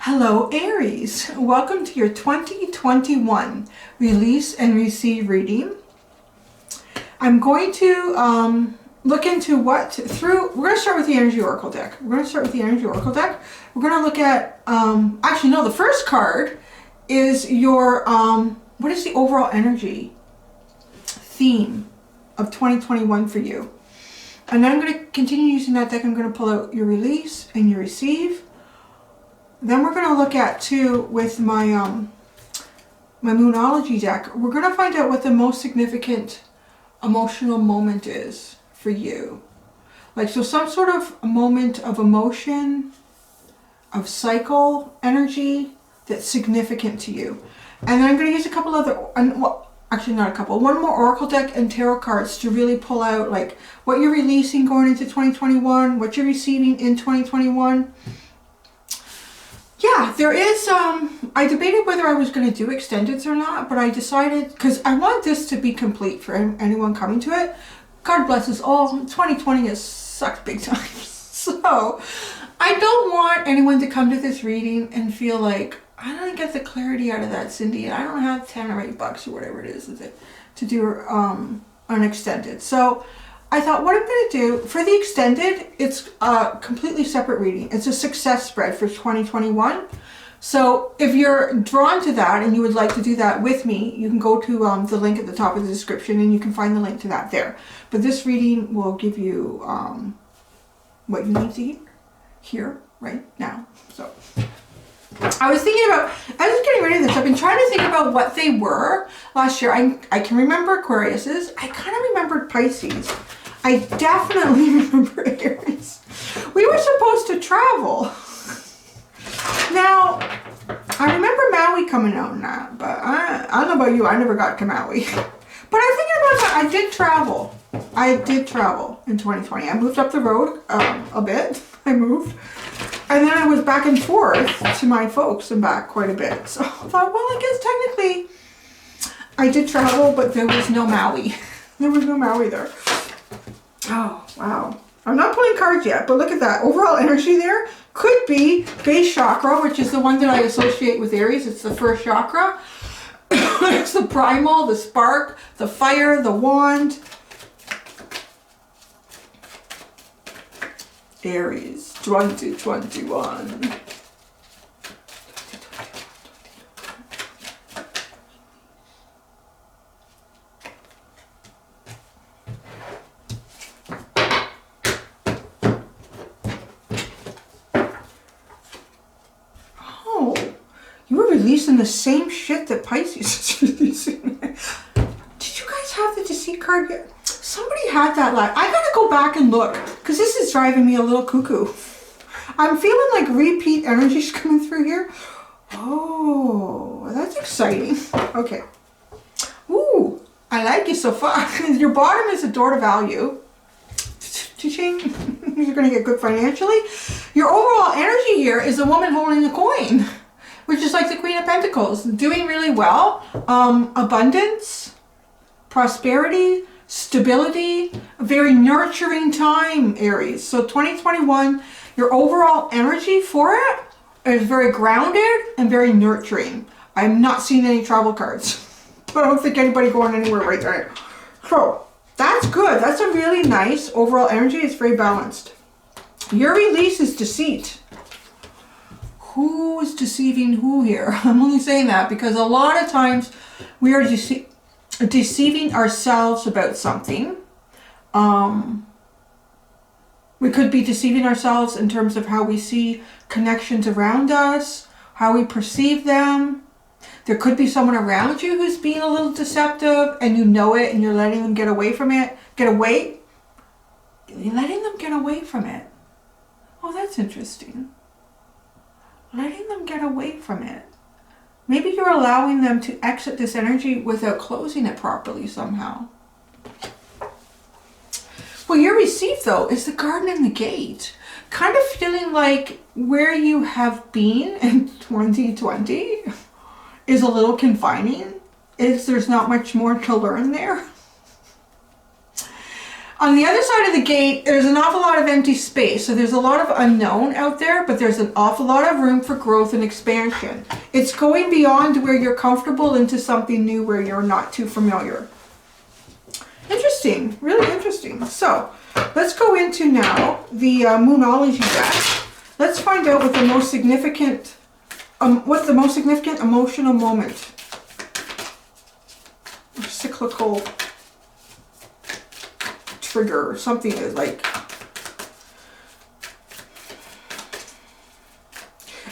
Hello Aries, welcome to your 2021 release and receive reading. I'm going to look into we're going to start with the energy oracle deck. We're going to look at, actually no, the first card is your, what is the overall energy theme of 2021 for you? And then I'm going to continue using that deck. I'm going to pull out your release and your receive. Then we're going to look at, too, with my my Moonology deck, we're going to find out what the most significant emotional moment is for you. Like, so some sort of moment of emotion, of cycle energy that's significant to you. And then I'm going to use a couple other, well, actually not a couple, one more Oracle deck and tarot cards to really pull out, like, what you're releasing going into 2021, what you're receiving in 2021. Yeah, there is, I debated whether I was going to do extendeds or not, but I decided, because I want this to be complete for anyone coming to it. God bless us all, 2020 has sucked big time. So, I don't want anyone to come to this reading and feel like, I don't get the clarity out of that, Cindy, and I don't have 10 or 8 bucks or whatever it is to do an extended. So, I thought what I'm going to do for the extended, it's a completely separate reading. It's a success spread for 2021. So if you're drawn to that and you would like to do that with me, you can go to the link at the top of the description and you can find the link to that there. But this reading will give you what you need to hear right now. So I was thinking about, I was getting ready to this, I've been trying to think about what they were last year. I can remember Aquarius's. I kind of remembered Pisces. I definitely remember Aries. We were supposed to travel. Now, I remember Maui coming out in that, but I don't know about you, I never got to Maui. But I think about that, I did travel. I did travel in 2020. I moved up the road a bit. I moved. And then I was back and forth to my folks and back quite a bit. So I thought, well, I guess technically I did travel, but there was no Maui. There was no Maui there. Oh, wow. I'm not pulling cards yet, but look at that. Overall energy there could be base chakra, which is the one that I associate with Aries. It's the first chakra. It's the primal, the spark, the fire, the wand. Aries 2021. Oh, you were releasing the same shit that Pisces is releasing. Did you guys have the Deceit card yet? Somebody had that last. I gotta go back and look because this is driving me a little cuckoo. I'm feeling like repeat energies coming through here. Oh, that's exciting. Okay. Ooh, I like you so far. Your bottom is a door to value. Cha-ching. You're gonna get good financially. Your overall energy here is a woman holding a coin, which is like the Queen of Pentacles, doing really well. Abundance, prosperity, stability, a very nurturing time, Aries. So 2021, your overall energy for it is very grounded and very nurturing. I'm not seeing any travel cards. I don't think anybody going anywhere right there. So that's good. That's a really nice overall energy. It's very balanced. Your release is deceit. Who is deceiving who here? I'm only saying that because a lot of times we are deceiving ourselves about something. We could be deceiving ourselves in terms of how we see connections around us, how we perceive them. There could be someone around you who's being a little deceptive and you know it and you're letting them get away from it. You're letting them get away from it. Oh, that's interesting. Letting them get away from it. Maybe you're allowing them to exit this energy without closing it properly somehow. Well, your receive, though, is the garden and the gate. Kind of feeling like where you have been in 2020 is a little confining. There's not much more to learn there. On the other side of the gate, there's an awful lot of empty space. So there's a lot of unknown out there, but there's an awful lot of room for growth and expansion. It's going beyond where you're comfortable into something new where you're not too familiar. Interesting, really interesting. So let's go into now the Moonology deck. Let's find out what the most significant, emotional moment, or cyclical trigger or something is like.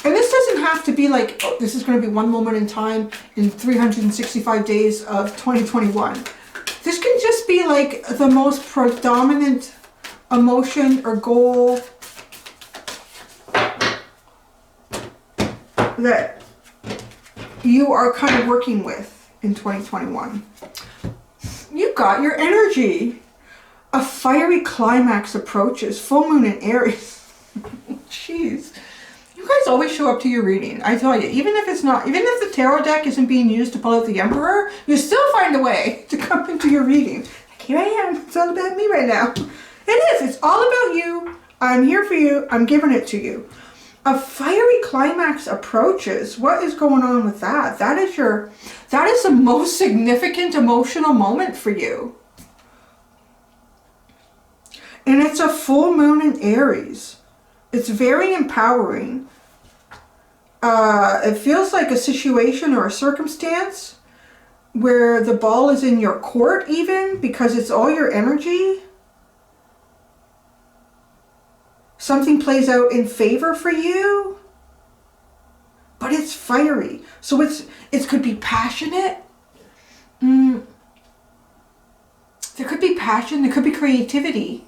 And this doesn't have to be like, oh, this is going to be one moment in time in 365 days of 2021. This can just be like the most predominant emotion or goal that you are kind of working with in 2021. You got your energy. A fiery climax approaches. Full moon in Aries. Jeez. You guys always show up to your reading. I tell you, even if the tarot deck isn't being used to pull out the Emperor, you still find a way to come into your reading. Like, here I am. It's all about me right now. It is. It's all about you. I'm here for you. I'm giving it to you. A fiery climax approaches. What is going on with that? That is the most significant emotional moment for you. And it's a full moon in Aries. It's very empowering. It feels like a situation or a circumstance where the ball is in your court even, because it's all your energy. Something plays out in favor for you, but it's fiery. So it could be passionate. There could be passion. There could be creativity.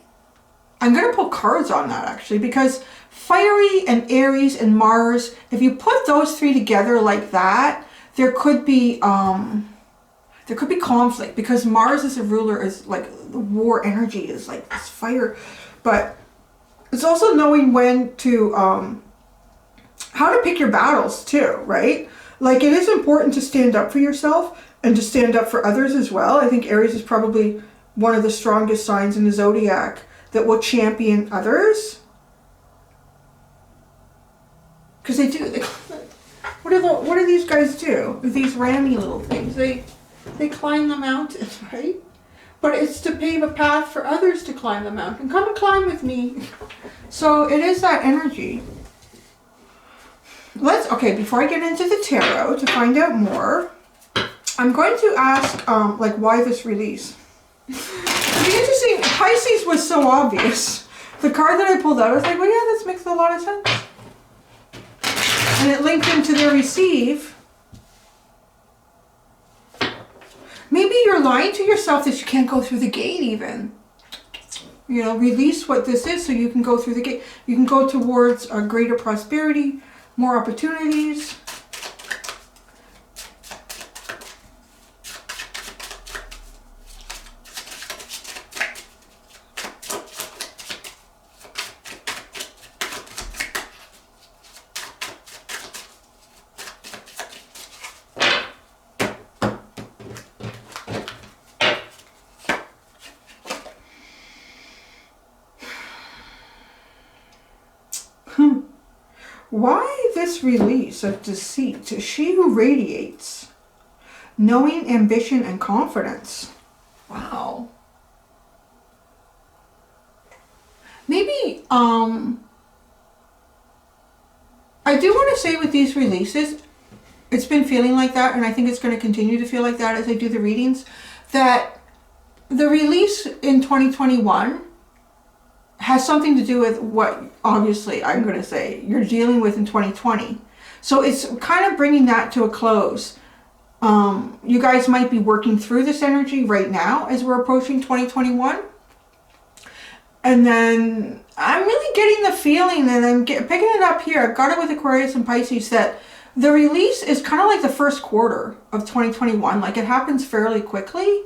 I'm going to pull cards on that actually, because fiery and Aries and Mars, if you put those three together like that, there could be conflict, because Mars as a ruler is like the war energy, is like this fire, but it's also knowing when to, how to pick your battles too, right? Like, it is important to stand up for yourself and to stand up for others as well. I think Aries is probably one of the strongest signs in the zodiac that will champion others. Because they do, what do these guys do? These rammy little things. They climb the mountain, right? But it's to pave a path for others to climb the mountain. Come and climb with me. So it is that energy. Okay, before I get into the tarot, to find out more, I'm going to ask, like, why this release? It'd be interesting. Pisces was so obvious. The card that I pulled out, I was like, well, yeah, this makes a lot of sense. And it linked into their receive. Maybe you're lying to yourself that you can't go through the gate even. You know, release what this is so you can go through the gate. You can go towards a greater prosperity, more opportunities. Why this release of deceit to she who radiates, knowing, ambition, and confidence? Wow. Maybe, I do want to say with these releases, it's been feeling like that, and I think it's going to continue to feel like that as I do the readings, that the release in 2021 has something to do with what, obviously, I'm going to say, you're dealing with in 2020. So it's kind of bringing that to a close. You guys might be working through this energy right now as we're approaching 2021. And then I'm really getting the feeling, and I'm picking it up here, I've got it with Aquarius and Pisces, that the release is kind of like the first quarter of 2021. Like, it happens fairly quickly.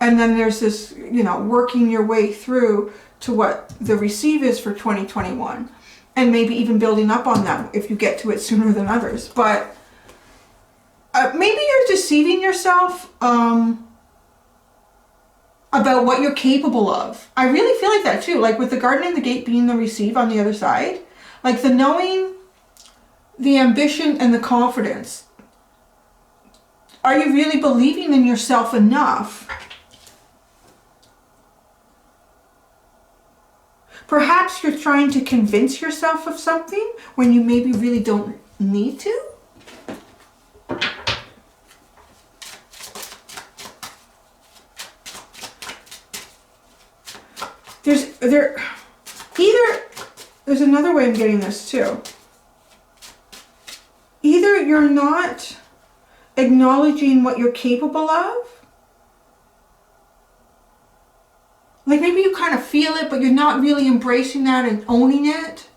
And then there's this, you know, working your way through to what the receive is for 2021, and maybe even building up on that if you get to it sooner than others. But maybe you're deceiving yourself. about what you're capable of. I really feel like that too. Like with the garden and the gate being the receive on the other side. Like the knowing, the ambition, and the confidence. Are you really believing in yourself enough? Perhaps you're trying to convince yourself of something when you maybe really don't need to. There's another way I'm getting this too. Either you're not acknowledging what you're capable of. Like maybe you kind of feel it, but you're not really embracing that and owning it.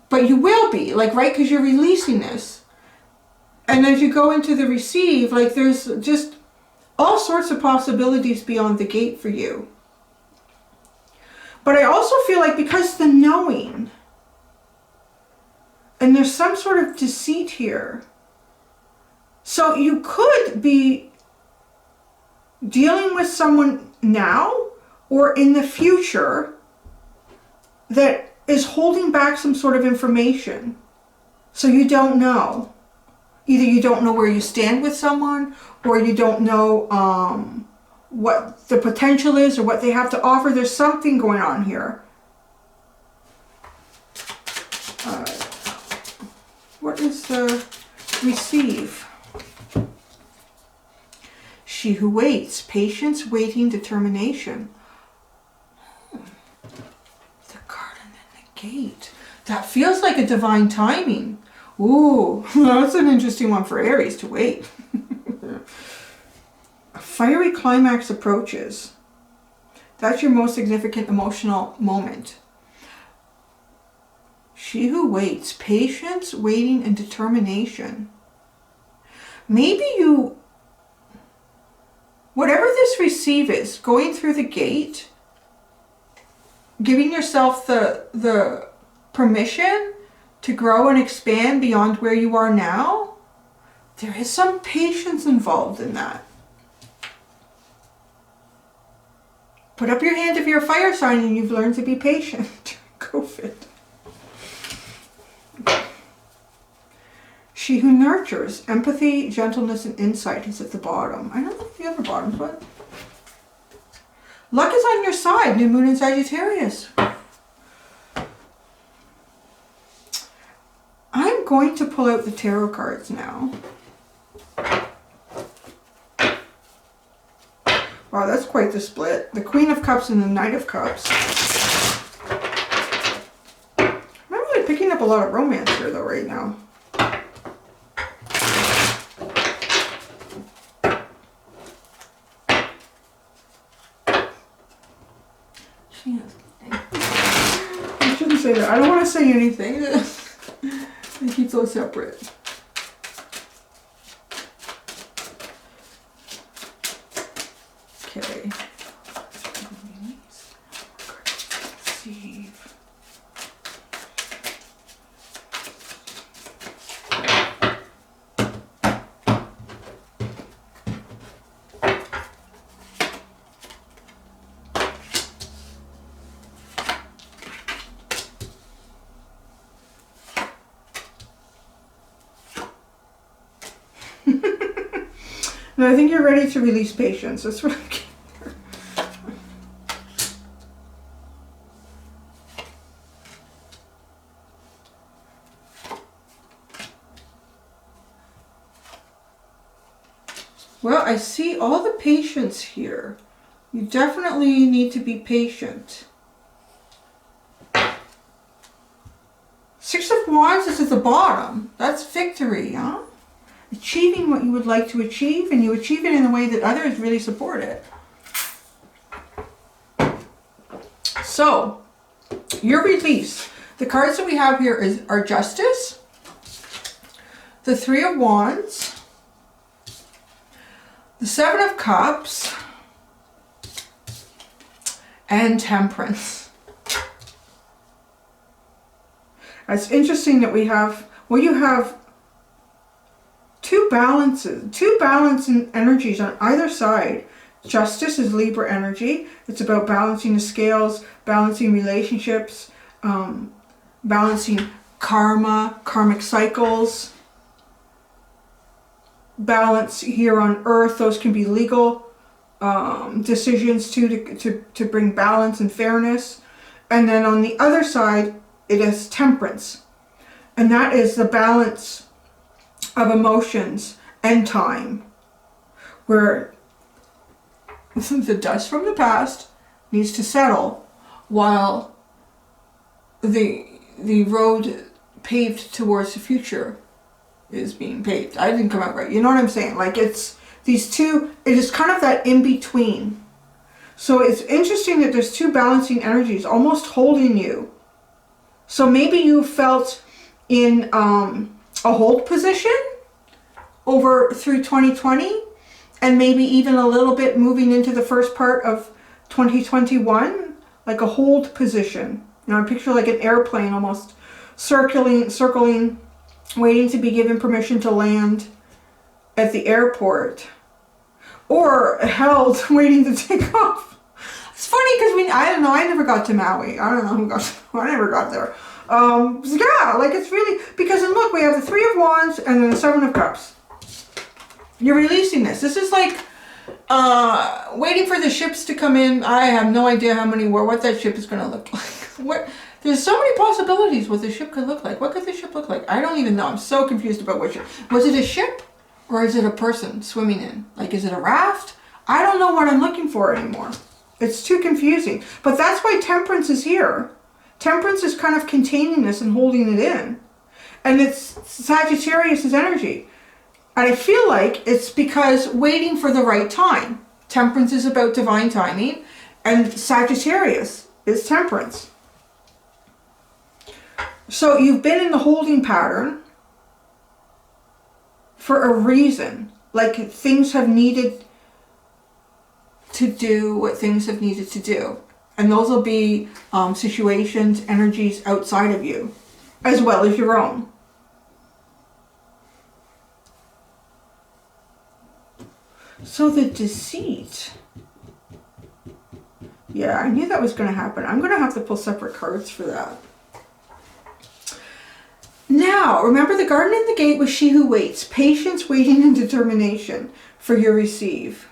But you will be, like, right? Because you're releasing this. And as you go into the receive, like there's just all sorts of possibilities beyond the gate for you. But I also feel like because the knowing, and there's some sort of deceit here. So you could be dealing with someone now or in the future that is holding back some sort of information. So you don't know. Either you don't know where you stand with someone, or you don't know what the potential is or what they have to offer. There's something going on here. What is the receive? She who waits, patience, waiting, determination. The garden and the gate. That feels like a divine timing. Ooh, that's an interesting one for Aries to wait. A fiery climax approaches. That's your most significant emotional moment. She who waits, patience, waiting, and determination. Maybe you, whatever this receive is, going through the gate, giving yourself the permission to grow and expand beyond where you are now, there is some patience involved in that. Put up your hand if you're a fire sign and you've learned to be patient. Go fit. She who nurtures, empathy, gentleness, and insight is at the bottom. I don't know the other bottoms, but luck is on your side, new moon in Sagittarius. I'm going to pull out the tarot cards now. Wow, that's quite the split. The Queen of Cups and the Knight of Cups. I'm really picking up a lot of romance here though right now. I shouldn't say that. I don't want to say anything. I keep those separate. Okay. No, I think you're ready to release patience. That's what I'm getting. Well, I see all the patience here. You definitely need to be patient. Six of Wands is at the bottom. That's victory, huh? Achieving what you would like to achieve, and you achieve it in a way that others really support it. So, your release. The cards that we have here are Justice, the Three of Wands, the Seven of Cups, and Temperance. It's interesting that we have, well, you have two balancing energies on either side. Justice is Libra energy. It's about balancing the scales, balancing relationships, balancing karma, karmic cycles. Balance here on earth. Those can be legal decisions too, to bring balance and fairness. And then on the other side, it is temperance. And that is the balance of emotions and time, where the dust from the past needs to settle while the road paved towards the future is being paved. I didn't come out right. You know what I'm saying? Like, it's these two, it is kind of that in between. So it's interesting that there's two balancing energies almost holding you. So maybe you felt in a hold position through 2020, and maybe even a little bit moving into the first part of 2021, like a hold position. You know, I picture like an airplane almost circling, waiting to be given permission to land at the airport, or held, waiting to take off. It's funny because I don't know, I never got to Maui. I don't know who got to, I never got there. Yeah, like it's really, because and look, we have the Three of Wands and then the Seven of Cups. You're releasing this. This is like waiting for the ships to come in. I have no idea how many were, what that ship is going to look like. There's so many possibilities what the ship could look like. What could the ship look like? I don't even know. I'm so confused about what ship. Was it a ship or is it a person swimming in? Like, is it a raft? I don't know what I'm looking for anymore. It's too confusing. But that's why temperance is here. Temperance is kind of containing this and holding it in. And it's Sagittarius' energy. And I feel like it's because waiting for the right time. Temperance is about divine timing, and Sagittarius is temperance. So you've been in the holding pattern for a reason. Like, things have needed to do what things have needed to do. And those will be situations, energies outside of you, as well as your own. So the deceit. Yeah, I knew that was going to happen. I'm going to have to pull separate cards for that. Now, remember, the garden and the gate was she who waits. Patience, waiting, and determination for your receive.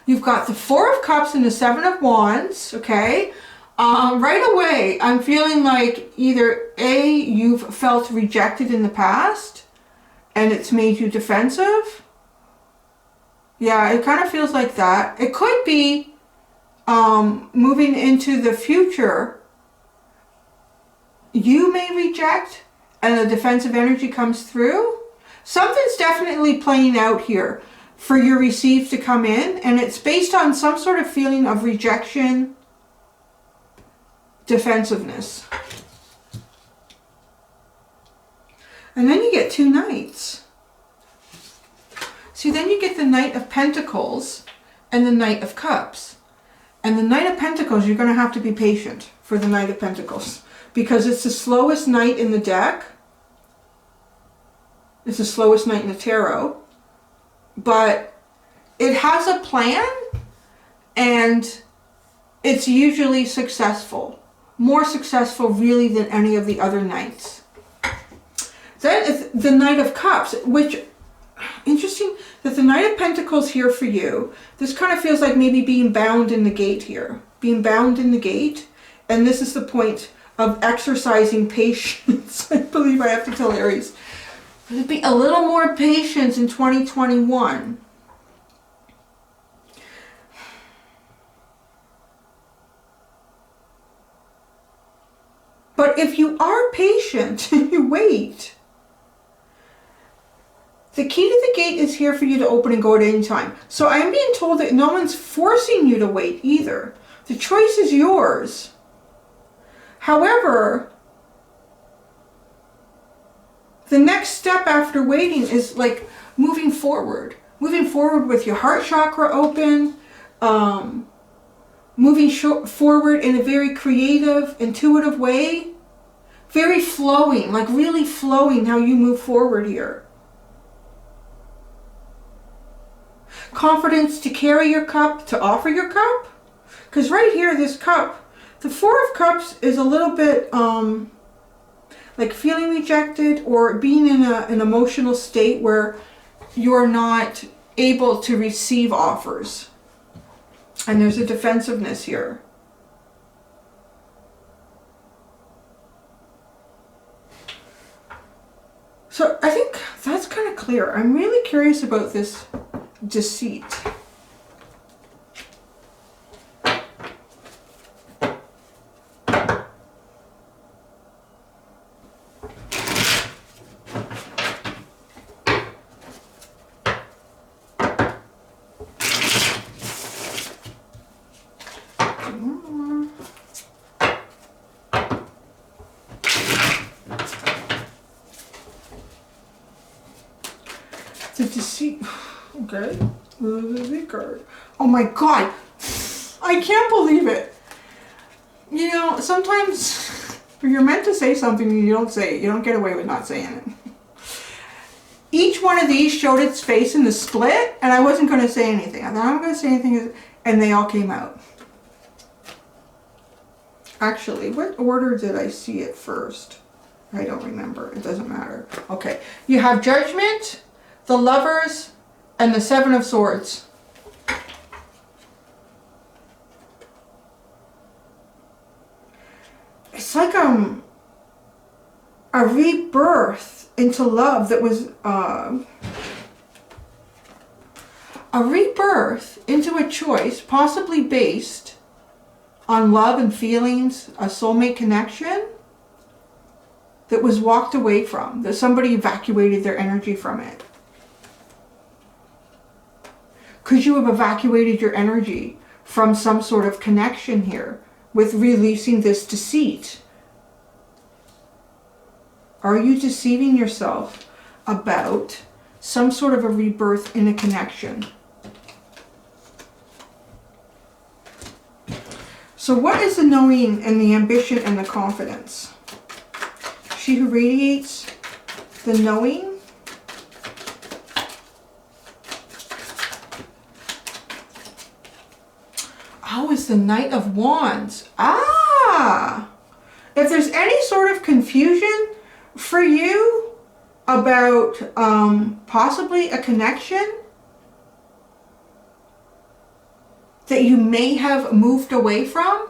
You've got the Four of Cups and the Seven of Wands, okay? Right away, I'm feeling like either A, you've felt rejected in the past, and it's made you defensive. Yeah, it kind of feels like that. It could be moving into the future. You may reject and the defensive energy comes through. Something's definitely playing out here for your receive to come in, and it's based on some sort of feeling of rejection, defensiveness. And then you get two knights. See, then you get the Knight of Pentacles and the Knight of Cups. And the Knight of Pentacles, you're going to have to be patient for the Knight of Pentacles, because it's the slowest knight in the deck. It's the slowest knight in the tarot. But it has a plan, and it's usually successful. More successful, really, than any of the other knights. Then is the Knight of Cups, which, interesting that the Knight of Pentacles here for you. This kind of feels like maybe being bound in the gate here. Being bound in the gate. And this is the point of exercising patience. I believe I have to tell Aries. Be a little more patience in 2021. But if you are patient and you wait, the key to the gate is here for you to open and go at any time. So I am being told that no one's forcing you to wait either. The choice is yours. However, the next step after waiting is like moving forward. Moving forward with your heart chakra open. Moving forward in a very creative, intuitive way. Very flowing, like really flowing how you move forward here. confidence to carry your cup, to offer your cup. Because right here, this cup, the Four of Cups is a little bit like feeling rejected or being in an emotional state where you're not able to receive offers. And there's a defensiveness here. So I think that's kind of clear. I'm really curious about this deceit. The deceit. Okay. The card. Oh my god. I can't believe it. You know, sometimes you're meant to say something and you don't say it. You don't get away with not saying it. Each one of these showed its face in the split, and I wasn't going to say anything. I thought I'm going to say anything, and they all came out. Actually, what order did I see it first? I don't remember. It doesn't matter. Okay. You have Judgment, the Lovers, and the Seven of Swords. It's like a rebirth into love that was a rebirth into a choice possibly based on love and feelings, a soulmate connection that was walked away from, that somebody evacuated their energy from it. Could you have evacuated your energy from some sort of connection here with releasing this deceit? Are you deceiving yourself about some sort of a rebirth in a connection? So what is the knowing and the ambition and the confidence? She who radiates the knowing. Oh, it's the Knight of Wands. Ah! If there's any sort of confusion for you about possibly a connection that you may have moved away from,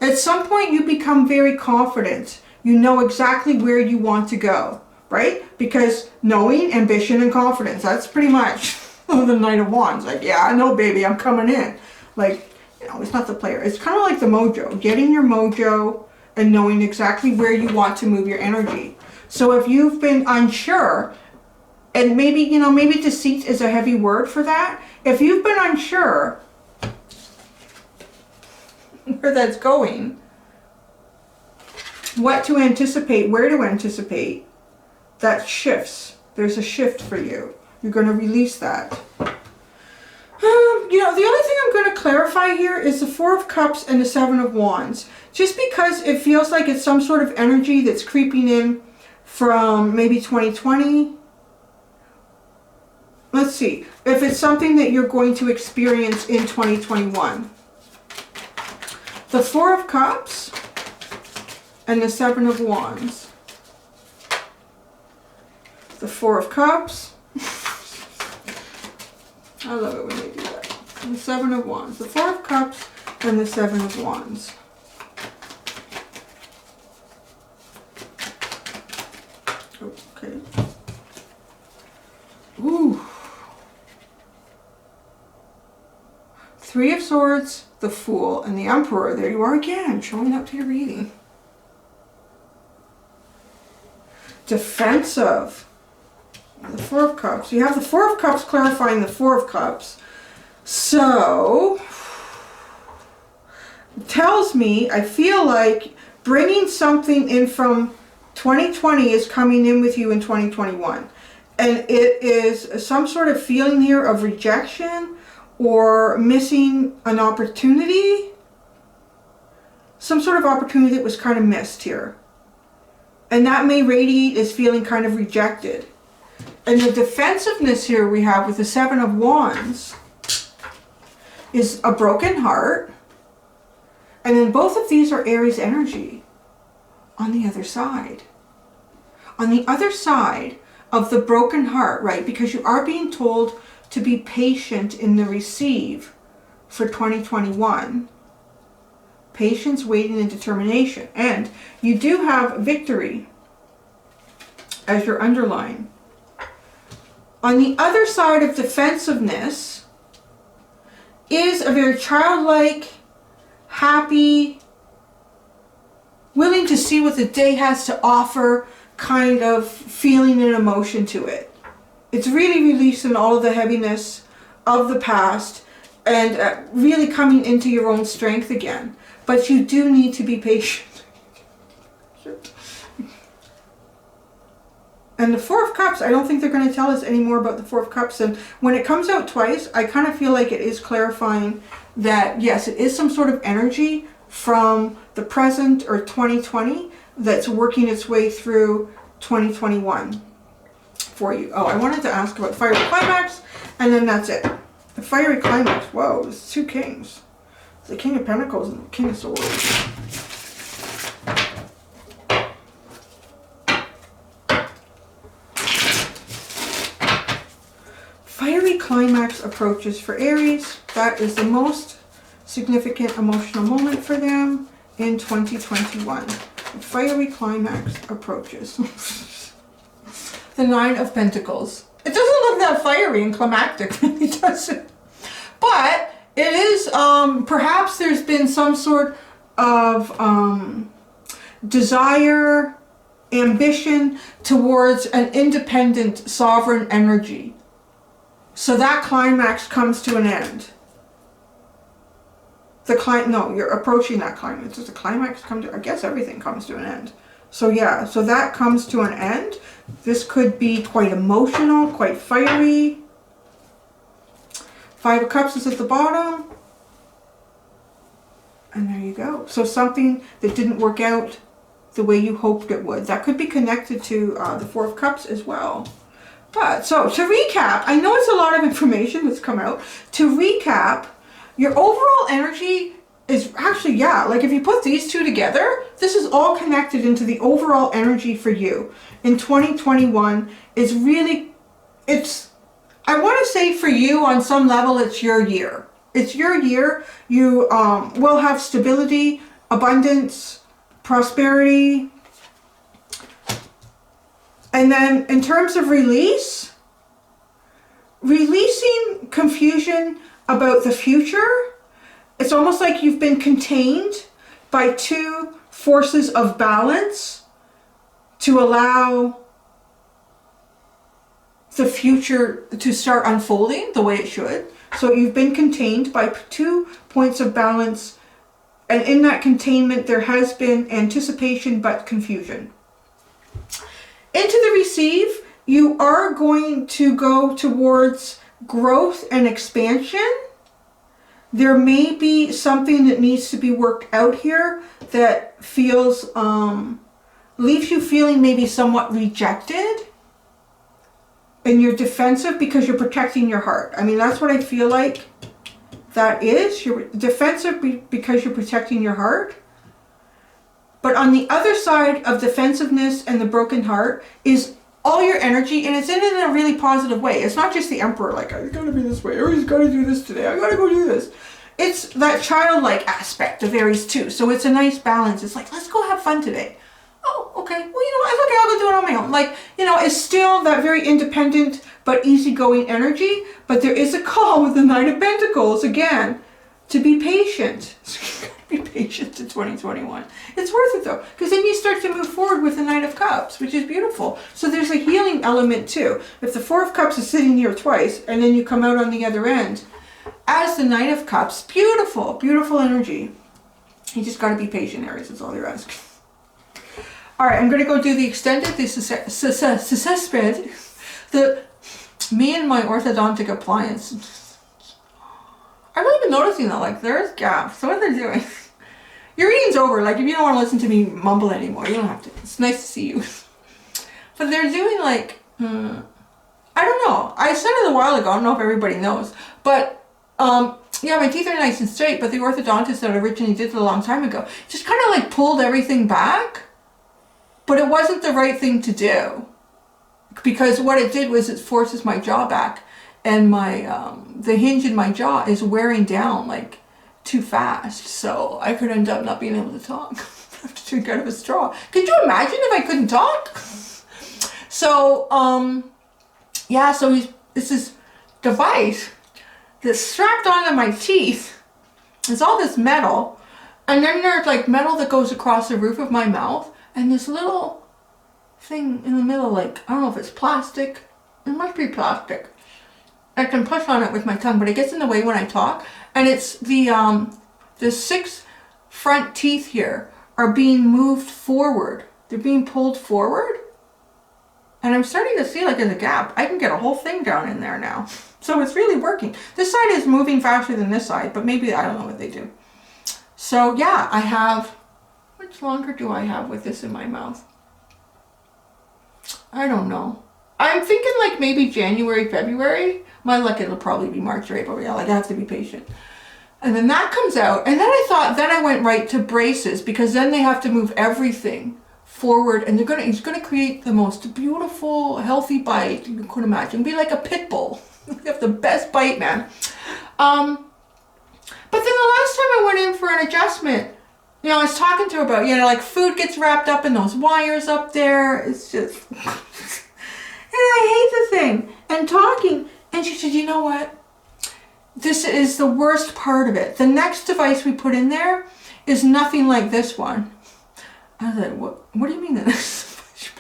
at some point you become very confident. You know exactly where you want to go, right? Because knowing, ambition, and confidence, that's pretty much the Knight of Wands. Like, yeah, I know, baby, I'm coming in. Like, you know, it's not the player. It's kind of like the mojo. Getting your mojo and knowing exactly where you want to move your energy. So if you've been unsure, and maybe, you know, maybe deceit is a heavy word for that. If you've been unsure where that's going, what to anticipate, where to anticipate, that shifts. There's a shift for you. You're going to release that. You know, the only thing I'm going to clarify here is the Four of Cups and the Seven of Wands. Just because it feels like it's some sort of energy that's creeping in from maybe 2020. Let's see. If it's something that you're going to experience in 2021. The Four of Cups and the Seven of Wands. The Four of Cups. I love it when they do that. And the Seven of Wands. The Four of Cups and the Seven of Wands. Okay. Ooh. Three of Swords, the Fool, and the Emperor. There you are again, showing up to your reading. Defensive. The Four of Cups. You have the Four of Cups clarifying the Four of Cups. So, it tells me, I feel like bringing something in from 2020 is coming in with you in 2021. And it is some sort of feeling here of rejection or missing an opportunity. Some sort of opportunity that was kind of missed here. And that may radiate as feeling kind of rejected. And the defensiveness here we have with the Seven of Wands. is a broken heart. And then both of these are Aries energy on the other side. On the other side of the broken heart, right? Because you are being told to be patient in the receive for 2021. Patience, waiting, and determination. And you do have victory as your underline. On the other side of defensiveness is a very childlike, happy, willing to see what the day has to offer kind of feeling and emotion to it. It's really releasing all of the heaviness of the past and really coming into your own strength again. But you do need to be patient. And the Four of Cups, I don't think they're going to tell us any more about the Four of Cups. And when it comes out twice, I kind of feel like it is clarifying that, yes, it is some sort of energy from the present or 2020 that's working its way through 2021 for you. Oh, I wanted to ask about Fiery Climax, and then that's it. The Fiery Climax, whoa, it's two kings. The King of Pentacles and the King of Swords. Fiery climax approaches for Aries. That is the most significant emotional moment for them in 2021. The fiery climax approaches. The Nine of Pentacles. It doesn't look that fiery and climactic, really, does it? But it is, perhaps there's been some sort of desire, ambition towards an independent, sovereign energy. So that climax comes to an end. No, you're approaching that climax. Does the climax come to, I guess everything comes to an end. So yeah, so that comes to an end. This could be quite emotional, quite fiery. Five of Cups is at the bottom. And there you go. So something that didn't work out the way you hoped it would. That could be connected to the Four of Cups as well. But, so to recap, I know it's a lot of information that's come out. To recap, your overall energy is actually, yeah, like if you put these two together, this is all connected into the overall energy for you in 2021. Is really, I want to say for you on some level, it's your year. It's your year. You will have stability, abundance, prosperity. And then in terms of releasing confusion about the future, it's almost like you've been contained by two forces of balance to allow the future to start unfolding the way it should. So you've been contained by 2 points of balance, and in that containment there has been anticipation but confusion. Into the receive, you are going to go towards growth and expansion. There may be something that needs to be worked out here that feels, leaves you feeling maybe somewhat rejected. And you're defensive because you're protecting your heart. I mean, that's what I feel like that is. You're defensive because you're protecting your heart. But on the other side of defensiveness and the broken heart is all your energy, and it's in a really positive way. It's not just the Emperor, like, I gotta be this way, Aries gotta do this today, I gotta go do this. It's that childlike aspect of Aries too. So it's a nice balance. It's like, let's go have fun today. Oh, okay, well, you know what, it's okay, I'll go do it on my own. Like, you know, it's still that very independent but easygoing energy, but there is a call with the Knight of Pentacles, again, to be patient. Be patient in 2021. It's worth it though, because then you start to move forward with the Knight of Cups, which is beautiful. So there's a healing element too. If the Four of Cups is sitting here twice, and then you come out on the other end as the Knight of Cups, beautiful, beautiful energy. You just got to be patient, Aries. That's all you're asking. All right, I'm going to go do the extended, the success spread. Me and my orthodontic appliance. I've really been noticing that, like, there's gaps. So what they're doing. Your reading's over. Like, if you don't want to listen to me mumble anymore, you don't have to. It's nice to see you. But they're doing, like, I don't know. I said it a while ago. I don't know if everybody knows. But Yeah, my teeth are nice and straight, but the orthodontist that originally did it a long time ago just kind of like pulled everything back, but it wasn't the right thing to do, because what it did was it forces my jaw back, and my the hinge in my jaw is wearing down like too fast, so I could end up not being able to talk. I have to drink out of a straw. Could you imagine if I couldn't talk? So yeah, so this is device that's strapped onto my teeth. It's all this metal, and then there's like metal that goes across the roof of my mouth, and this little thing in the middle, like, I don't know if it's plastic. It must be plastic. I can push on it with my tongue, but it gets in the way when I talk. And it's the 6 front teeth here are being moved forward. They're being pulled forward. And I'm starting to see like there's a gap. I can get a whole thing down in there now. So it's really working. This side is moving faster than this side, but maybe, I don't know what they do. So yeah, I have, how much longer do I have with this in my mouth? I don't know. I'm thinking like maybe January, February. My luck, it'll probably be March or April. Yeah, like I have to be patient. And then that comes out. And then I thought, then I went right to braces, because then they have to move everything forward, and it's gonna create the most beautiful, healthy bite you could imagine. Be like a pit bull. You have the best bite, man. But then the last time I went in for an adjustment, you know, I was talking to her about, you know, like food gets wrapped up in those wires up there. It's just, and I hate the thing. And talking, and she said, you know what? This is the worst part of it. The next device we put in there is nothing like this one. I was like, what do you mean the next device?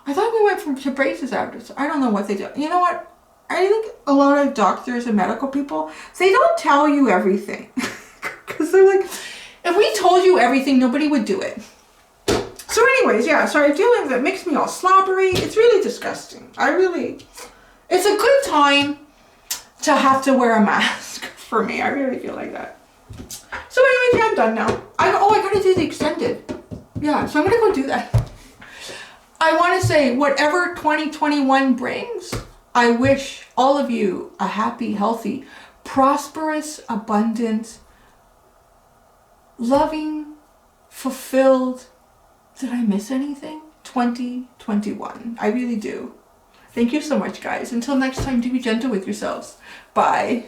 I thought we went to braces after, so I don't know what they do. You know what? I think a lot of doctors and medical people, they don't tell you everything. Because they're like, if we told you everything, nobody would do it. So anyways, yeah, so I'm dealing with it. It makes me all slobbery. It's really disgusting. It's a good time to have to wear a mask for me. I really feel like that. So anyways, yeah, I'm done now. I gotta do the extended. Yeah, so I'm gonna go do that. I want to say, whatever 2021 brings, I wish all of you a happy, healthy, prosperous, abundant, loving, fulfilled, did I miss anything? 2021. I really do. Thank you so much, guys. Until next time, do be gentle with yourselves. Bye.